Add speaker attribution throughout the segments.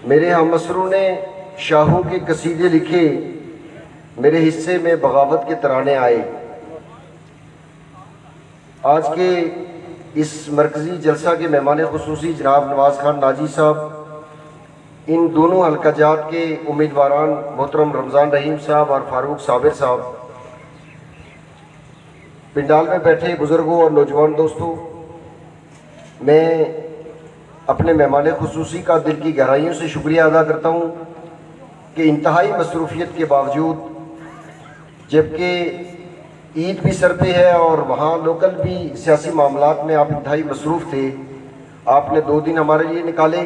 Speaker 1: मेरे हमअसरों ने शाहों के कसीदे लिखे, मेरे हिस्से में बगावत के तराने आए। आज के इस मरकज़ी जलसा के मेहमान खुसूसी जनाब नवाज़ खान नाजी साहब, इन दोनों हल्काजात के उम्मीदवारान मोहतरम रमज़ान रहीम साहब और फारूक साबिर साहब, पिंडाल में बैठे बुज़ुर्गों और नौजवान दोस्तों, मैं अपने मेहमान खुसूसी का दिल की गहराइयों से शुक्रिया अदा करता हूँ कि इंतहाई मसरूफियत के बावजूद, जबकि ईद भी सर पे है और वहाँ लोकल भी सियासी मामलात में आप इंतहाई मसरूफ़ थे, आपने 2 दिन हमारे लिए निकाले।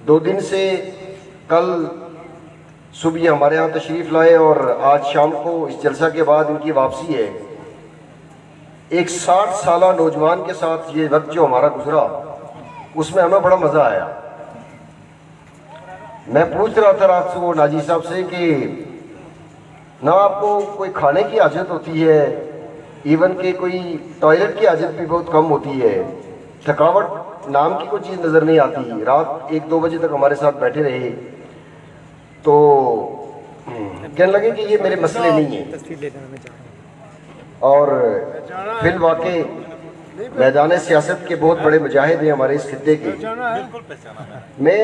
Speaker 1: 2 दिन से कल सुबह हमारे यहाँ तशरीफ़ लाए और आज शाम को इस जलसा के बाद इनकी वापसी है। एक 60 साला नौजवान के साथ ये वक्त जो हमारा गुजरा, उसमें हमें बड़ा मज़ा आया। मैं पूछ रहा था रात को नाजी साहब से कि ना आपको कोई खाने की आदत होती है, इवन कि कोई टॉयलेट की आदत भी बहुत कम होती है, थकावट नाम की कोई चीज़ नज़र नहीं आती। रात 1-2 बजे तक हमारे साथ बैठे रहे तो कहने लगे कि ये मेरे मसले नहीं हैं। और फिर वाकई मैदान सियासत के बहुत बड़े मुजाहिद हैं हमारे इस खित्ते के। मैं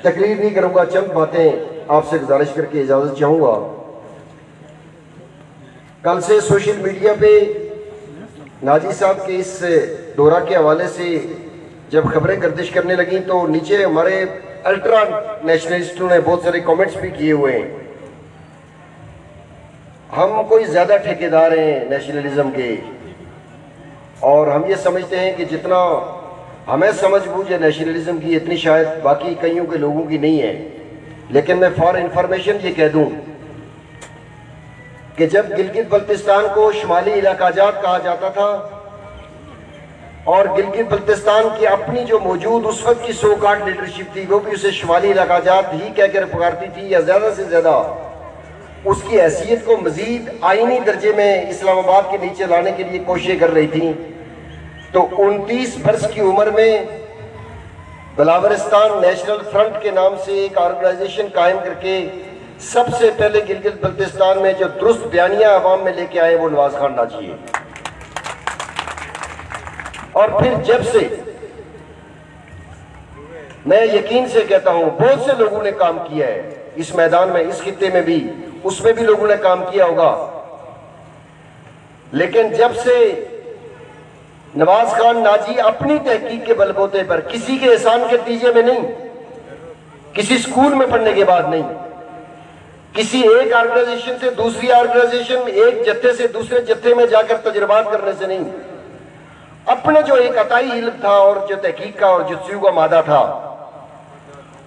Speaker 1: तकरीर नहीं करूँगा, चंद बातें आपसे गुजारिश करके इजाज़त चाहूँगा। कल से सोशल मीडिया पे नाजी साहब के इस दौरा के हवाले से जब खबरें गर्दिश करने लगी तो नीचे हमारे अल्ट्रा नेशनलिस्टों ने बहुत सारे कमेंट्स भी किए हुए हैं। हम कोई ज़्यादा ठेकेदार हैं नेशनलिज्म के, और हम ये समझते हैं कि जितना हमें समझ बूझ है नेशनलिज्म की, इतनी शायद बाकी कईयों के लोगों की नहीं है। लेकिन मैं फॉर इंफॉर्मेशन ये कह दूं कि जब गिलगित बल्तिस्तान को शुमाली इलाकाजात कहा जाता था और गिलगित बल्तिस्तान की अपनी जो मौजूद उस वक्त की सो कॉल्ड लीडरशिप थी, वो भी उसे शुमाली इलाकाजात ही कहकर पुकारती थी या ज़्यादा से ज़्यादा उसकी हैसियत को मजीद आईनी दर्जे में इस्लामाबाद के नीचे लाने के लिए कोशिशें कर रही थी। तो 29 वर्ष की उम्र में बिलावरिस्तान नेशनल फ्रंट के नाम से एक ऑर्गेनाइजेशन कायम करके सबसे पहले गिलगित बल्तिस्तान में जो दुरुस्त बयानियां अवाम में लेके आए वो नवाज खान नाजी है। और फिर जब से मैं यकीन से कहता हूं बहुत से लोगों ने काम किया है इस मैदान में, इस खित्ते में भी, उसमें भी लोगों ने काम किया होगा, लेकिन जब से नवाज खान नाजी अपनी तहकीक के बलबूते पर, किसी के एहसान के नतीजे में नहीं, किसी स्कूल में पढ़ने के बाद नहीं, किसी एक ऑर्गेनाइजेशन से दूसरी ऑर्गेनाइजेशन, एक जत्थे से दूसरे जत्थे में जाकर तजुर्बात करने से नहीं, अपने जो एक अताई इल्म था और जो तहकीक का और जुस्सू का मादा था,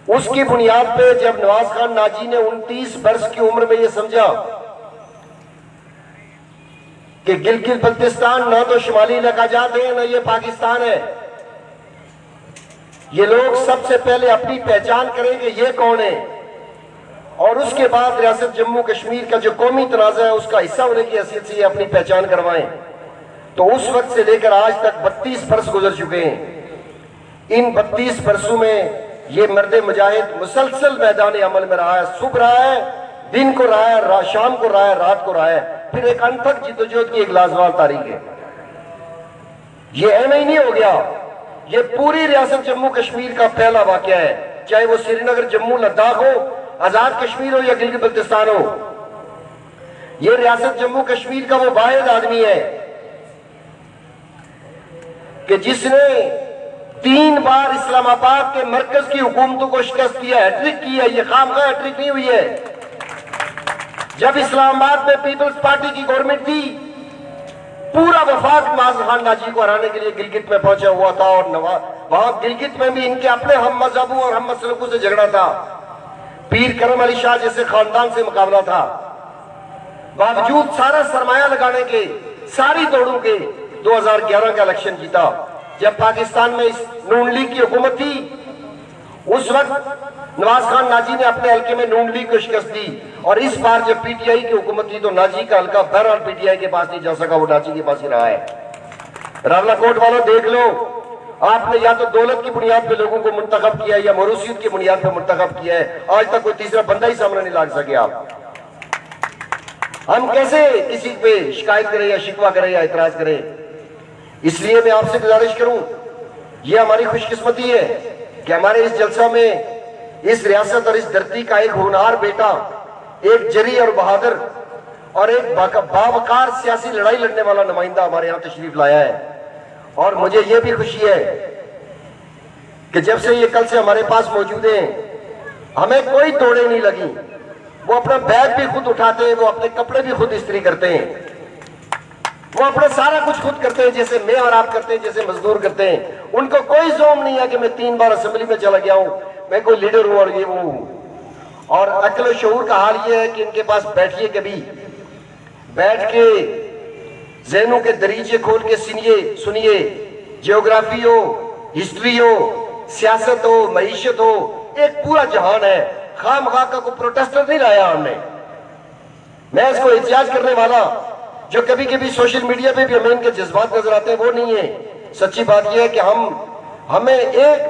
Speaker 1: उसकी बुनियाद पे जब नवाज खान नाजी ने 29 वर्ष की उम्र में यह समझा कि गिलगित बल्तिस्तान ना तो शुमाली इलाकाजात है ना ये पाकिस्तान है, ये लोग सबसे पहले अपनी पहचान करें कि ये कौन है, और उसके बाद रियासत जम्मू कश्मीर का जो कौमी तनाज़ा है उसका हिस्सा होने की हैसियत से ये अपनी पहचान करवाएं। तो उस वक्त से लेकर आज तक 32 वर्ष गुजर चुके हैं। इन 32 वर्षों में ये मर्द मुजाहिद मुसलसल मैदान अमल में रहा है, सुबह रहा है, दिन को रहा है, शाम को रहा है, रात को रहा है, फिर एक अनथक जिद्दोजहद की एक लाजवाब तारीख है। ये ऐसा ही नहीं हो गया, ये पूरी रियासत जम्मू कश्मीर का पहला वाकया है, चाहे वो श्रीनगर, जम्मू, लद्दाख हो, आजाद कश्मीर हो या गिलगित बल्तिस्तान हो। ये रियासत जम्मू कश्मीर का वो वाहिद आदमी है कि जिसने 3 बार इस्लामाबाद के मरकज की हुकूमतों को शिकस्त किया, हैट्रिक की है। ये खामखा हैट्रिक नहीं हुई है। जब इस्लामाबाद में पीपल्स पार्टी की गवर्नमेंट थी, पूरा वफाक नवाज खान नाजी को हराने के लिए गिलगित में पहुंचा हुआ था, और वहां गिलगित में भी इनके अपने हम मजहबों और हम मसलकों से झगड़ा था। पीर करम अली शाह जैसे खानदान से मुकाबला था। बावजूद सारा सरमाया लगाने के, सारी दौड़ों के 2011 का इलेक्शन जीता। जब पाकिस्तान में इस नून लीग की हुकूमत थी, उस वक्त नवाज खान नाजी ने अपने हल्के में नून लीग को शिकस्त दी, और इस बार जब पीटीआई की हुकूमत थी तो नाजी का हल्का बहरहाल पीटीआई के पास नहीं जा सका, वो नाजी के पास ही रहा है। रावलाकोट वालों देख लो, आपने या तो दौलत की बुनियाद पे लोगों को मुंतखब किया या मौरूसियत की बुनियाद पे मुंतखब किया है। आज तक कोई तीसरा बंदा ही सामने नहीं ला सके आप। हम कैसे किसी पे शिकायत करें या शिकवा करें या इतराज करें? इसलिए मैं आपसे गुजारिश करूं, ये हमारी खुशकिस्मती है कि हमारे इस जलसा में इस रियासत और इस धरती का एक होनहार बेटा, एक जरी और बहादुर और एक बावकार सियासी लड़ाई लड़ने वाला नुमाइंदा हमारे यहाँ तशरीफ लाया है। और मुझे ये भी खुशी है कि जब से ये कल से हमारे पास मौजूद हैं, हमें कोई तोड़े नहीं लगी। वो अपना बैग भी खुद उठाते हैं, वो अपने कपड़े भी खुद इस्त्री करते हैं, वो अपना सारा कुछ खुद करते हैं, जैसे मैं और आप करते हैं, जैसे मजदूर करते हैं। उनको कोई जोम नहीं है कि मैं 3 बार असेंबली में चला गया हूं, मैं कोई लीडर हूं और ये वो हूं। और अक्ल शऊर का हाल ये है कि इनके पास बैठिए, कभी बैठ के ज़हनों के दरीचे खोल के सुनिए। जियोग्राफी हो, हिस्ट्री हो, सियासत हो, मईशत हो, एक पूरा जहान है। खामखा का कोई प्रोटेस्टर नहीं लाया हमने। मैं इसको एहतियाज करने वाला जो कभी कभी सोशल मीडिया पे भी हमें इनके जज्बात नजर आते हैं, वो नहीं है। सच्ची बात यह है कि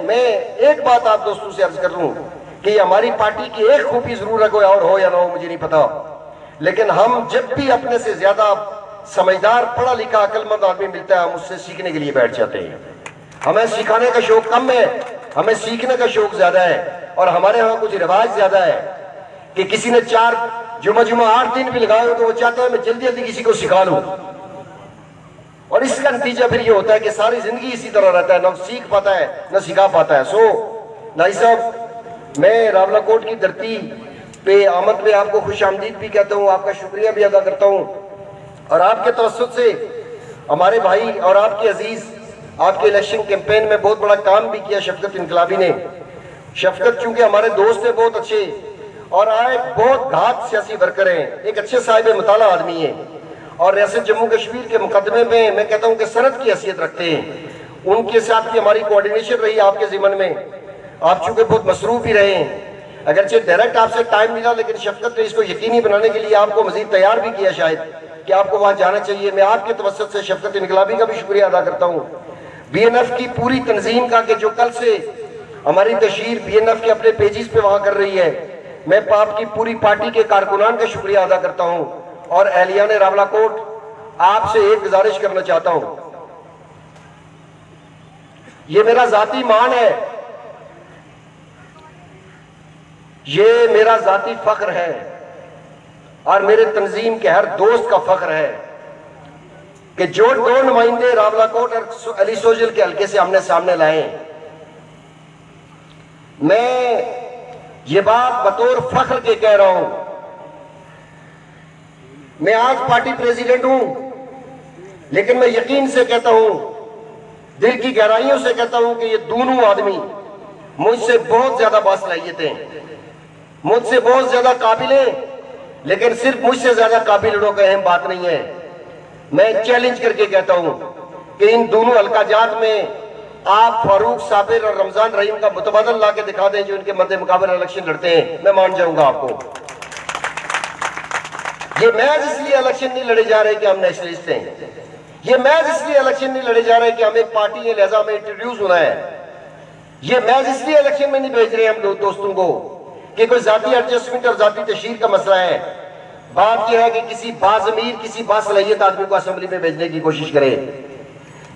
Speaker 1: मैं एक बात आप दोस्तों से अर्ज कर लूं कि हमारी पार्टी की एक खूबी जरूर है, कोई और हो या ना हो मुझे नहीं पता, लेकिन हम जब भी अपने से ज्यादा समझदार, पढ़ा लिखा, अक्लमंद आदमी मिलता है, हम उससे सीखने के लिए बैठ जाते हैं। हमें सिखाने का शौक कम है, हमें सीखने का शौक ज्यादा है। और हमारे यहाँ कुछ रिवाज ज्यादा है कि किसी ने 4 जुमा 8 दिन भी लगाए हो तो वो चाहता है मैं जल्दी जल्दी किसी को सिखा लूं। और इसका नतीजा फिर ये होता है कि सारी जिंदगी इसी तरह रहता है, ना सीख पाता है ना सिखा पाता है। सो नाई साहब, मैं रावलाकोट की धरती पे आमद में आपको खुश आमदीद भी कहता हूँ, आपका शुक्रिया भी अदा करता हूँ। और आपके तवस्सुत से हमारे भाई और आपके अजीज, आपके इलेक्शन कैंपेन में बहुत बड़ा काम भी किया शफकत इनकलाबी ने। शफकत चूंकि हमारे दोस्त है बहुत अच्छे और एक बहुत घात सियासी वर्कर हैं, एक अच्छे साहिब मुताला आदमी है और रियासत जम्मू कश्मीर के मुकदमे में मैं कहता हूं कि सनद की हैसियत रखते हैं। उनके साथ की हमारी कोऑर्डिनेशन रही आपके जिम्मन में। आप चूंकि बहुत मसरूफ भी रहे हैं, अगरचे डायरेक्ट आपसे टाइम मिला, लेकिन शफकत ने इसको यकीनी बनाने के लिए आपको मजीद तैयार भी किया शायद कि आपको वहां जाना चाहिए। मैं आपके तवस्सुत से शफकत इनकलाबी का भी शुक्रिया अदा करता हूँ, BNF की पूरी तंजीम का कि जो कल से हमारी तशहीर BNF के अपने पेजेस पे वहां कर रही है। मैं आपकी पूरी पार्टी के कारकुनान का शुक्रिया अदा करता हूं। और एहलियान रावलाकोट, आपसे एक गुजारिश करना चाहता हूं, ये मेरा जाती मान है, ये मेरा जाती फख्र है और मेरे तंजीम के हर दोस्त का फख्र है कि जो 2 नुमाइंदे रावलाकोट और अली सोजल के हल्के से हमने सामने लाए। मैं ये बात बतौर फख्र के कह रहा हूं, मैं आज पार्टी प्रेसिडेंट हूं, लेकिन मैं यकीन से कहता हूं, दिल की गहराइयों से कहता हूं कि ये दोनों आदमी मुझसे बहुत ज्यादा बासलाहियत हैं, मुझसे बहुत ज्यादा काबिल हैं, लेकिन सिर्फ मुझसे ज्यादा काबिल लोगों का अहम बात नहीं है। मैं चैलेंज करके कहता हूं कि इन दोनों हल्काजात में आप फारूक साबिर और रमजान रहीम का मुतबादल ला के दिखा दें जो इनके मद्दे मुकाबले इलेक्शन लड़ते हैं, मैं मान जाऊंगा आपको। ये मैच इसलिए इलेक्शन नहीं लड़े जा रहे कि हम नेशनलिस्ट हैं, ये मैच इसलिए इलेक्शन नहीं लड़े जा रहे कि हम एक पार्टी है लिहाजा हमें इंट्रोड्यूस होना है, ये मैच इसलिए इलेक्शन में नहीं भेज रहे हम दोस्तों को कि कोई जाती एडजस्टमेंट और जाती तशहीर का मसला है। बात यह है कि किसी बाज़मीर, किसी बासलाहियत आदमी को असेंबली में भेजने की कोशिश करें।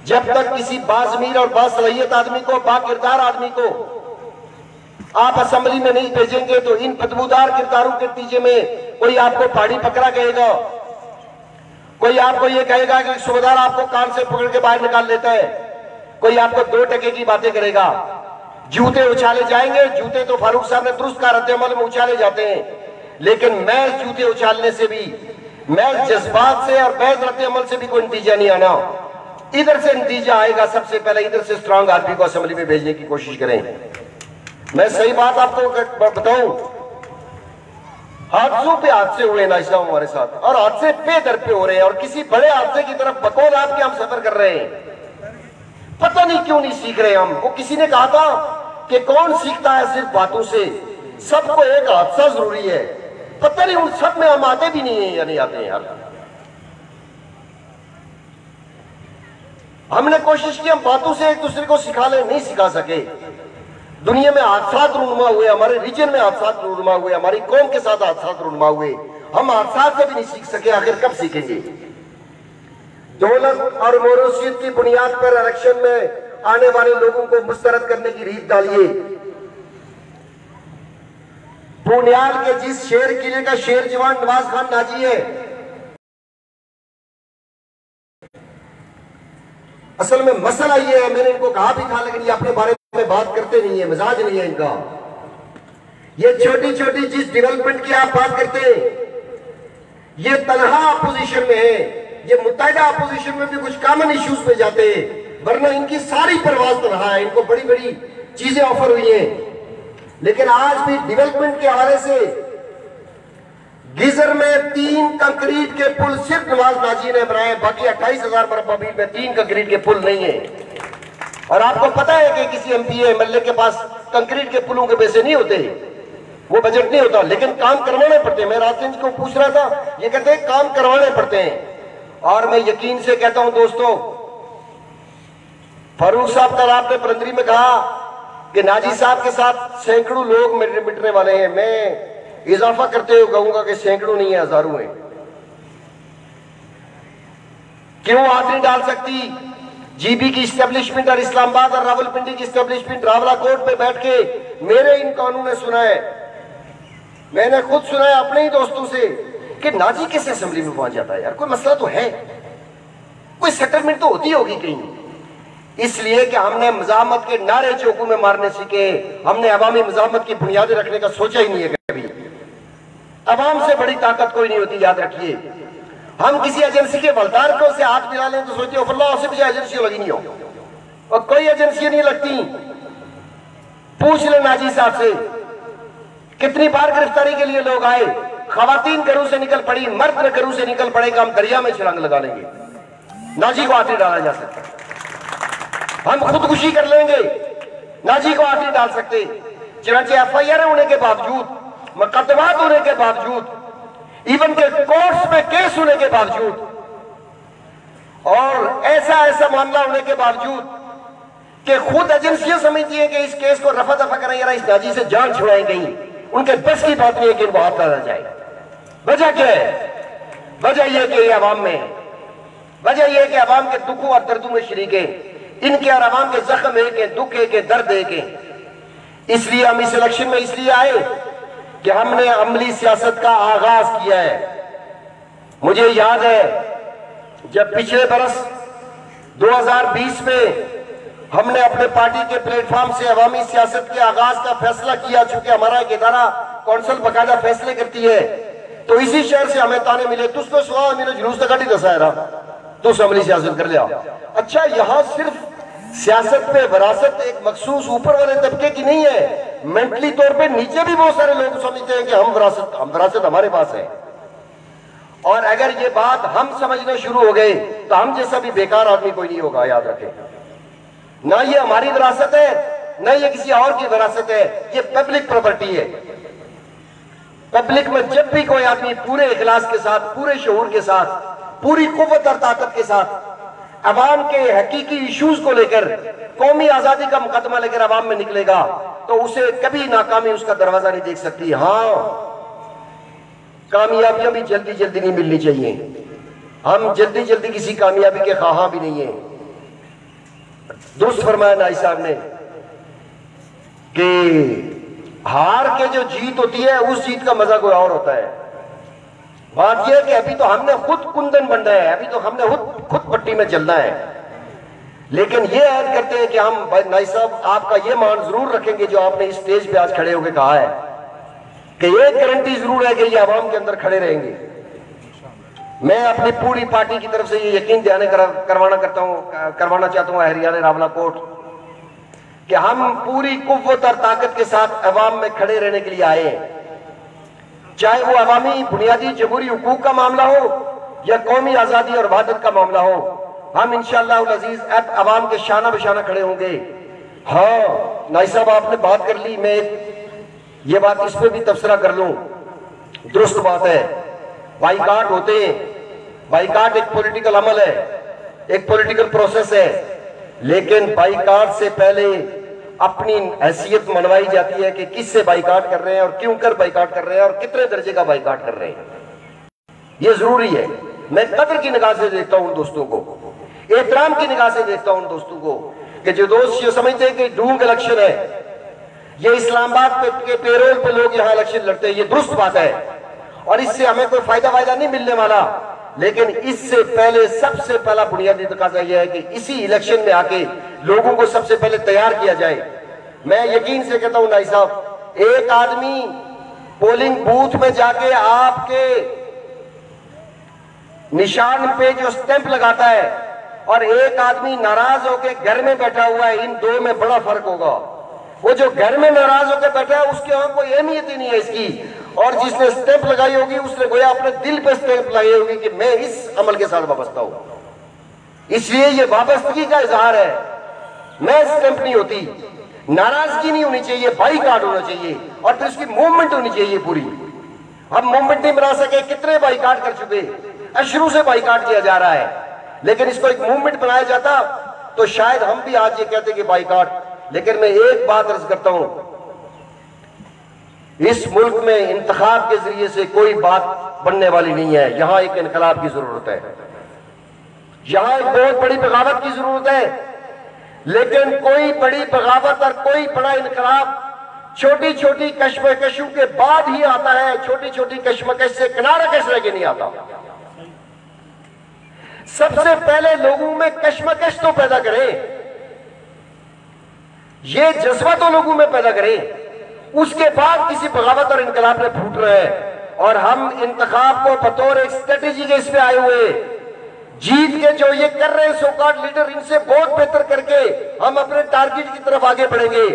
Speaker 1: जब तक किसी बाज़मीर और बासलाहियत आदमी को, बाकिरदार आदमी को आप असेंबली में नहीं भेजेंगे तो इन बदबूदार किरदारों के नतीजे में कोई आपको पहाड़ी पकड़ा कहेगा, कोई आपको ये कहेगा कि सूबेदार आपको कान से पकड़ के बाहर निकाल लेता है, कोई आपको 2 टके की बातें करेगा, जूते उछाले जाएंगे। जूते तो फारूक साहब ने दुरुस्त कहा, रद्द-ए-अमल में उछाले जाते हैं, लेकिन महज जूते उछालने से भी, महज जज्बात से और महज रद्द-ए-अमल से भी कोई नतीजा नहीं आना। इधर से नतीजा आएगा, सबसे पहले इधर से स्ट्रांग आदमी को असेंबली में भेजने की कोशिश करें। मैं सही बात आपको बताऊं, हादसों पे हादसे हुए ना इस्लाम हमारे साथ, और हादसे पे दर पे हो रहे हैं, और किसी बड़े हादसे की तरफ बकौल आपके हम सफर कर रहे हैं। पता नहीं क्यों नहीं सीख रहे हम। वो किसी ने कहा था कि कौन सीखता है सिर्फ बातों से, सबको एक हादसा जरूरी है। पता नहीं उन सब में हम आते भी नहीं है या नहीं आते हैं यार। हमने कोशिश की हम बातों से एक दूसरे को सिखा ले, नहीं सिखा सके। दुनिया में हादसात रूनुमा हुए, हमारे रीजन में हादसात रूनुमा हुए, हमारी कौम के साथ हादसात रूनुमा हुए, हम हादसात से भी नहीं सीख सके, आखिर कब सीखेंगे? दौलत और मोरूसियत की बुनियाद पर इलेक्शन में आने वाले लोगों को मुस्तरद करने की रीत डालिए। पुण्याल के जिस शेर किले का शेर जवान नवाज खान नाजी है, असल में मसला ये है, मैंने इनको कहा भी था लेकिन ये अपने बारे में बात करते नहीं है, मिजाज नहीं है इनका। ये छोटी छोटी जिस डेवलपमेंट की आप बात करते हैं, ये तनहा अपोजिशन में है, ये मुत्तहिदा अपोजिशन में भी कुछ कॉमन इश्यूज पे जाते हैं, वरना इनकी सारी परवाज तनहा है, इनको बड़ी बड़ी चीजें ऑफर हुई हैं। लेकिन आज भी डेवलपमेंट के हवाले से गिजर में 3 कंक्रीट के पुल सिर्फ नवाज नाजी ने बनाए, बाकी 28,000 मरबा मील में 3 कंक्रीट के पुल नहीं है। और आपको पता है कि किसी एमपी एमएलए के पास कंक्रीट के पुलों के पैसे नहीं होते, वो बजट नहीं होता, लेकिन काम करवाने पड़ते हैं। मैं रात दिन को पूछ रहा था, ये कहते हैं काम करवाने पड़ते हैं। और मैं यकीन से कहता हूं दोस्तों, फारूक साहब कल आपने परंदरी में कहा कि नाजी साहब के साथ सैकड़ों लोग मिटने वाले हैं। मैं इजाफा करते हुए कहूंगा कि सैकड़ों नहीं है, हजारों हैं। क्यों हाथ नहीं डाल सकती जीबी की इस्टेब्लिशमेंट और इस्लामाबाद और रावलपिंडी की इस्टेब्लिशमेंट रावला कोर्ट पे बैठ के मेरे इन कानून ने सुना है, मैंने खुद सुना है अपने ही दोस्तों से कि नाजी कैसे असेंबली में पहुंच जाता है। यार कोई मसला तो है, कोई सेटलमेंट तो होती होगी कहीं। इसलिए कि हमने मज़ाहमत के नारे चौकों में मारने सीखे, हमने अवामी मज़ाहमत की बुनियादें रखने का सोचा ही नहीं है कभी। अवाम से बड़ी ताकत कोई नहीं होती, याद रखिए। हम किसी एजेंसी के बलदार को से हाथ मिला लें तो सोचते हो अल्लाह से भी एजेंसी लगी नहीं हो, और कोई एजेंसी नहीं लगती। पूछ ले नाजी साहब से कितनी बार गिरफ्तारी के लिए लोग आए, खवातीन घरों से निकल पड़ी, मर्द घरों से निकल पड़ेगा, हम दरिया में छलांग लगा लेंगे, नाजी को हाथ नहीं डाला जा सकता। हम खुदकुशी कर लेंगे, नाजी को हाथ नहीं डाल सकते। चुनांचे एफआईआर होने के बावजूद, मुकदमात होने के बावजूद, इवन के कोर्ट्स में केस होने के बावजूद, और ऐसा मामला होने के बावजूद कि खुद एजेंसियां समझती हैं कि इस केस को रफा दफा करें, यार इस नाजी से जान छुड़ाएं, कहीं उनके बस की बात नहीं है कि इनको हाथ डाला जाए। वजह क्या है? वजह यह कि अवाम में, वजह यह कि अवाम के दुखों और दर्दों में शरीक है, इनके और अवाम के जख्म एक है, दुख एक है, दर्द एक है। इसलिए हम इस इलेक्शन में इसलिए आए कि हमने अमली सियासत का आगाज किया है। मुझे याद है जब पिछले बरस 2020 में हमने अपने पार्टी के प्लेटफॉर्म से अवामी सियासत के आगाज का फैसला किया, चूंकि हमारा एक इदारा कौंसिल बकायदा फैसले करती है, तो इसी शहर से हमें ताने मिले, तुझको सुहा मेरे जुलूस तक ही दसायरा, तू अमली सियासत कर लिया। अच्छा, यहां सिर्फ सियासत में विरासत एक मखसूस ऊपर वाले तबके की नहीं है, मेंटली तौर पे नीचे भी बहुत सारे लोग समझते हैं कि हम विरासत हमारे पास है। और अगर ये बात हम समझना शुरू हो गए तो हम जैसा भी बेकार आदमी कोई नहीं होगा, याद रखें। ना ये हमारी विरासत है, ना ये किसी और की विरासत है, ये पब्लिक प्रॉपर्टी है। पब्लिक में जब भी कोई आदमी पूरे इखलास के साथ, पूरे शऊर के साथ, पूरी कुव्वत और ताकत के साथ अवाम के हकीकी इश्यूज को लेकर, कौमी आजादी का मुकदमा लेकर अवाम में निकलेगा तो उसे कभी नाकामी उसका दरवाजा नहीं देख सकती। हाँ, कामयाबियां भी जल्दी जल्दी नहीं मिलनी चाहिए, हम जल्दी जल्दी किसी कामयाबी के ख्वाहा भी नहीं है। दुरुस्त फरमाया नाई साहब ने कि हार के जो जीत होती है उस जीत का मजा कोई और होता है। बात यह है कि अभी तो हमने खुद कुंदन बनना है, अभी तो हमने खुद पट्टी में चलना है। लेकिन ये ऐड करते हैं कि हम नाई साहब आपका ये मान जरूर रखेंगे जो आपने इस स्टेज पे आज खड़े होकर कहा है कि ये गारंटी जरूर है कि ये आवाम के अंदर खड़े रहेंगे। मैं अपनी पूरी पार्टी की तरफ से ये यकीन करवाना चाहता हूँ हरियाणा रावला कोट कि हम पूरी कुव्वत और ताकत के साथ अवाम में खड़े रहने के लिए आए हैं, चाहे वो अवामी बुनियादी जमहूरी हुकूक का मामला हो या कौमी आजादी और वहादत का मामला हो। हम इंशाअल्लाह अजीज अब अवाम के शाना बशाना खड़े होंगे। हाँ नाई साहब आपने बात कर ली, मैं ये बात इस पे भी तबसरा कर लूं, दुरुस्त बात है, बाइकाट होते हैं, बाइकाट एक पॉलिटिकल अमल है, एक पॉलिटिकल प्रोसेस है, लेकिन बाइकाट से पहले अपनी हैसियत मनवाई जाती है कि किससे बाइकाट कर रहे हैं और क्यों कर बाइकाट कर रहे हैं और कितने दर्जे का बाइकाट कर रहे हैं। यह जरूरी है। मैं कदर की निगाह से देखता हूं उन दोस्तों को, एहतराम की निगाह से देखता हूं उन दोस्तों को कि जो दोस्त ये समझते हैं कि डूंग इलेक्शन है, ये इस्लामाबाद के पेरोल पे लोग यहां इलेक्शन लड़ते हैं, ये दुरुस्त बात है और इससे हमें कोई फायदा नहीं मिलने वाला। लेकिन इससे पहले सबसे पहला बुनियादी तकाजा यह है कि इसी इलेक्शन में आके लोगों को सबसे पहले तैयार किया जाए। मैं यकीन से कहता हूं नाई साहब, एक आदमी पोलिंग बूथ में जाके आपके निशान पे जो स्टैंप लगाता है और एक आदमी नाराज होकर घर में बैठा हुआ है, इन दो में बड़ा फर्क होगा। वो जो घर में नाराज होकर बैठा है उसके वहां कोई अहमियत ही नहीं है इसकी, और जिसने स्टैंप लगाई होगी उसने गोया अपने दिल पे स्टैंप लगाई होगी कि मैं इस अमल के साथ वाबस्ता हूं। इसलिए ये वाबस्तगी का इजहार है। मैं स्टैंप नहीं होती, नाराजगी नहीं होनी चाहिए, बाइकाट होना चाहिए और फिर उसकी मूवमेंट होनी चाहिए पूरी। हम मूवमेंट नहीं बना सके, कितने बाइकाट कर चुके, शुरू से बाइकाट किया जा रहा है, लेकिन इसको एक मूवमेंट बनाया जाता तो शायद हम भी आज ये कहते कि बाइकाट। लेकिन मैं एक बात अर्ज करता हूं, इस मुल्क में इंतखाब के जरिए से कोई बात बनने वाली नहीं है। यहां एक इनकलाब की जरूरत है, यहां एक बहुत बड़ी बगावत की जरूरत है। लेकिन कोई बड़ी बगावत और कोई बड़ा इनकलाब छोटी छोटी कश्मकशों के बाद ही आता है। छोटी छोटी कश्मकश से किनारा कश रह के नहीं आता। सबसे पहले लोगों में कश्मकश तो पैदा करें, ये जज्बा तो लोगों में पैदा करें, उसके बाद किसी बगावत और इनकलाब में फूट रहे हैं। और हम इंतखाब को बतौर एक स्ट्रेटेजी के इस पे आए हुए, जीत के जो ये कर रहे हैं सोकार्ड लीडर, इनसे बहुत बेहतर करके हम अपने टारगेट की तरफ आगे बढ़ेंगे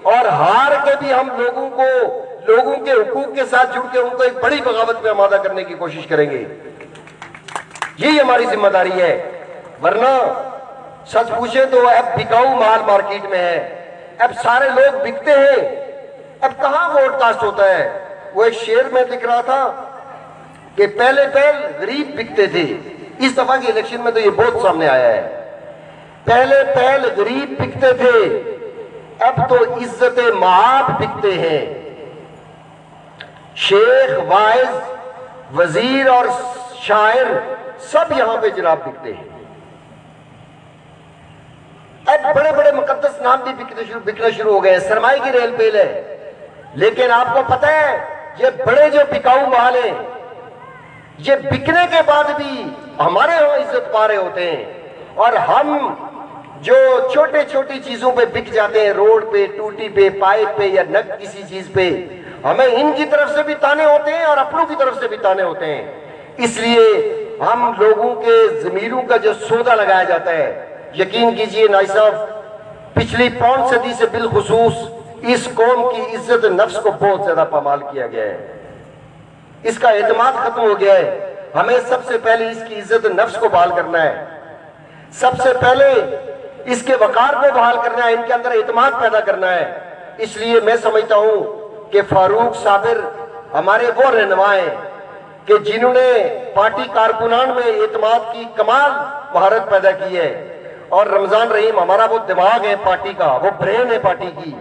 Speaker 1: और हार के भी हम लोगों के हुकूक के साथ जुड़ के उनको एक बड़ी बगावत में आमादा करने की कोशिश करेंगे। यही हमारी जिम्मेदारी है। वरना सच पूछे तो अब बिकाऊ माल मार्केट में है, अब सारे लोग बिकते हैं, अब कहां वोट कास्ट होता है। वो एक शेर में दिख रहा था कि पहले गरीब बिकते थे, इस दफा के इलेक्शन में तो ये बहुत सामने आया है। पहले गरीब बिकते थे, अब तो इज्जत माब बिकते हैं। शेख, वाइज, वजीर और शायर सब यहां पे जनाब बिकते हैं। अब बड़े बड़े मुकद्दस नाम भी बिकना शुरू हो गए, सरमाए की रेल पेल है। लेकिन आपको पता है ये बड़े जो बिकाऊ माल हैं, ये बिकने के बाद भी हमारे यहां इज्जत पा रहे होते हैं और हम जो छोटे छोटी चीजों पे बिक जाते हैं, रोड पे, टूटी पे, पाइप पे या नग किसी चीज पे, हमें इनकी तरफ से भी ताने होते हैं और अपनों की तरफ से भी ताने होते हैं। इसलिए हम लोगों के जमीरों का जो सौदा लगाया जाता है, यकीन कीजिए नाई साहब, पिछली 5 सदी से बिलखुसूस इस कौम की इज्जत नफ्स को बहुत ज्यादा पामाल किया गया है। इसका एतमाद खत्म हो गया है। हमें सबसे पहले इसकी इज्जत नफ्स को बहाल करना है, सबसे पहले इसके वकार को बहाल करना है, इनके अंदर एतमाद पैदा करना है। इसलिए मैं समझता हूं कि फारूक साबिर हमारे वो रहनुमा हैं कि जिन्होंने पार्टी कारकुनान में एतमाद की कमाल महारत पैदा की है। और रमजान रहीम हमारा वो दिमाग है पार्टी का, वो ब्रेन है पार्टी की।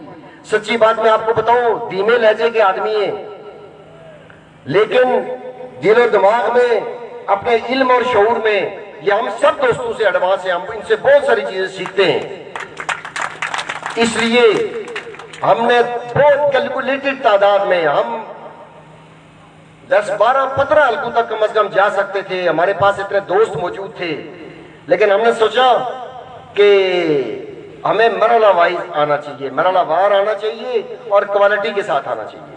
Speaker 1: सच्ची बात मैं आपको बताऊं, धीमे लहजे के आदमी हैं, लेकिन दिलो दिमाग में, अपने इल्म और शऊर में ये हम सब दोस्तों से एडवांस हैं। हम इनसे बहुत सारी चीजें सीखते हैं। इसलिए हमने बहुत कैलकुलेटेड तादाद में हम 10, 12, 15 हल्कों तक कम से कम जा सकते थे। हमारे पास इतने दोस्त मौजूद थे, लेकिन हमने सोचा कि हमें मरला वाइज आना चाहिए, मरला वार आना चाहिए और क्वालिटी के साथ आना चाहिए।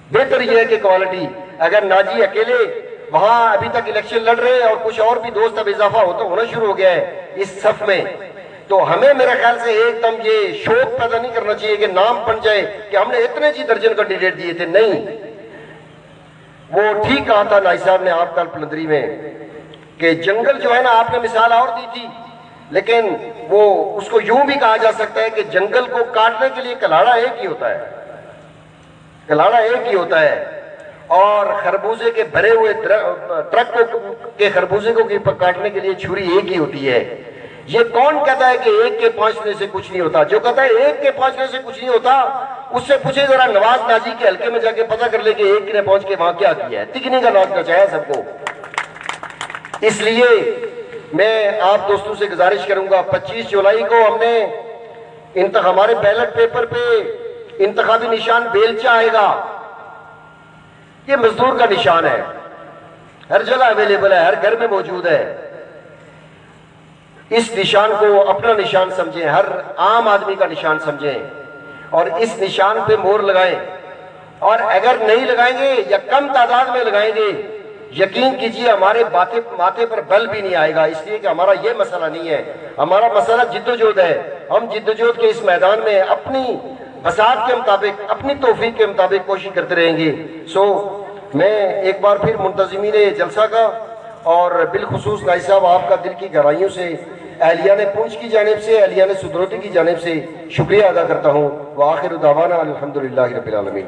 Speaker 1: बेहतर यह है कि क्वालिटी, अगर नाजी अकेले वहां अभी तक इलेक्शन लड़ रहे हैं और कुछ और भी दोस्त अब इजाफा होना शुरू हो गया है इस सफ में, तो हमें मेरे ख्याल से एकदम ये शौक पैदा नहीं करना चाहिए कि नाम बन जाए कि हमने इतने जी दर्जन कैंडिडेट दिए थे। नहीं, वो ठीक कहा था नाई साहब ने आप कल पलंदरी में कि जंगल जो है ना, आपने मिसाल और दी थी, लेकिन वो उसको यूं भी कहा जा सकता है कि जंगल को काटने के लिए कलाड़ा एक ही होता है, कलाड़ा एक ही होता है। और खरबूजे के भरे हुए ट्रक के खरबूजे को काटने के लिए छुरी एक ही होती है। ये कौन कहता है कि एक के पहुंचने से कुछ नहीं होता? जो कहता है एक के पहुंचने से कुछ नहीं होता, उससे पूछे जरा नवाज नाजी के हल्के में जाके पता कर ले कि एक ने पहुंच के वहां क्या किया है। तिकनी का नाच नचाया सबको। इसलिए मैं आप दोस्तों से गुजारिश करूंगा, 25 जुलाई को हमने हमारे बैलेट पेपर पे इंतखाबी निशान बेलचा आएगा। ये मजदूर का निशान है, हर जगह अवेलेबल है, हर घर में मौजूद है। इस निशान को अपना निशान समझें, हर आम आदमी का निशान समझें और इस निशान पे मोहर लगाएं। और अगर नहीं लगाएंगे या कम तादाद में लगाएंगे, यकीन कीजिए हमारे माथे पर बल भी नहीं आएगा। इसलिए कि हमारा ये मसला नहीं है, हमारा मसला जिद्दोजहद है। हम जिद्दोजहद के इस मैदान में अपनी बसात के मुताबिक, अपनी तौफीक के मुताबिक कोशिश करते रहेंगे। मैं एक बार फिर मुंतज़मीन जलसा का और बिलखुसूस नाई साहब आपका दिल की गहराइयों से, अहलिया ने पुंछ की जानिब से, अहलिया ने सुदरोती की जानिब से शुक्रिया अदा करता हूँ। व आखिर दावाना अल्हम्दुलिल्लाहि रब्बिल आलमीन।